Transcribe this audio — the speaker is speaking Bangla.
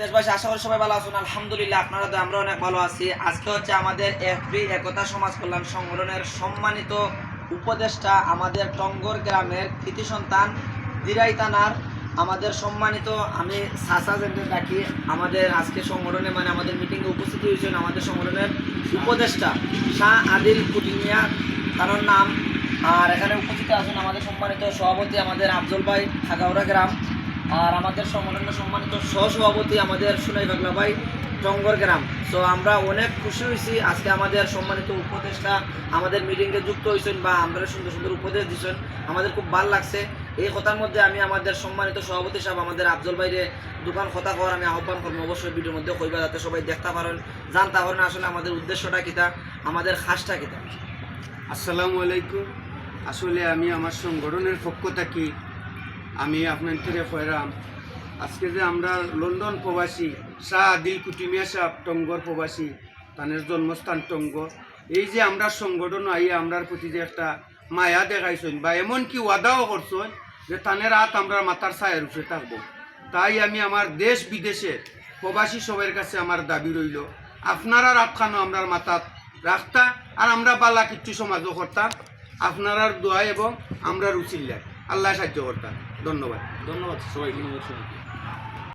দেশবাসী আশা করি সবাই ভালো আছেন। আলহামদুলিল্লাহ আপনারা তো আমরা অনেক ভালো আছি। আজকে হচ্ছে আমাদের এফবি একতা সমাজ কল্যাণ সংগঠনের সম্মানিত উপদেষ্টা আমাদের টঙ্গর গ্রামের কৃতি সন্তান দিরাই থানার আমাদের সম্মানিত আমি সাসা জেন্ডের ডাকি আমাদের আজকে সংগঠনে মানে আমাদের মিটিংয়ে উপস্থিত হয়েছেন আমাদের সংগঠনের উপদেষ্টা শাহ আদিল কুটিনিয়া তার নাম। আর এখানে উপস্থিত আছেন আমাদের সম্মানিত সভাপতি আমাদের আফজল ভাই খাগাউড়া গ্রাম, আর আমাদের সংগঠনের সম্মানিত সহসভাপতি আমাদের সুনাই বাগলা ভাই টঙ্গর গ্রাম। সো আমরা অনেক খুশি হয়েছি আজকে আমাদের সম্মানিত উপদেষ্টা আমাদের মিটিংয়ে যুক্ত হয়েছেন বা আমরা সুন্দর সুন্দর উপদেশ দিচ্ছেন, আমাদের খুব ভালো লাগছে। এই কথার মধ্যে আমি আমাদের সম্মানিত সভাপতি সাহেব আমাদের আফজল ভাইরে দোকান কথা করার আমি আহ্বান করবো, অবশ্যই ভিডিওর মধ্যে কইবা যাতে সবাই দেখতে পারেন জানতে পারেন আসলে আমাদের উদ্দেশ্যটা কিতা, আমাদের খাসটা কিতা। আসসালামু আলাইকুম। আসলে আমি আমার সংগঠনের পক্ষ থাকি আমি আপনাদের কইরাম আজকে যে আমরা লন্ডন প্রবাসী শাহ আদিল কুটিমিয়া সাহেব টঙ্গর প্রবাসী তানের জন্মস্থান টঙ্গ, এই যে আমরা সংগঠন আই আমরার প্রতি যে একটা মায়া দেখাইছেন বা এমনকি ওয়াদাও করছেন যে তানের হাত আমরা মাথার ছায়ের উপরে থাকবো, তাই আমি আমার দেশ বিদেশের প্রবাসী সবার কাছে আমার দাবি রইল আপনারা রাতখানো আমরার মাথাত রাখতা আর আমরা বালা কিচ্ছু সমাজও করতাম আপনার দোয়া এবং আমরা রুচিল্লা আল্লাহ সাহায্য করতাম। ধন্যবাদ ধন্যবাদ সবাইকে।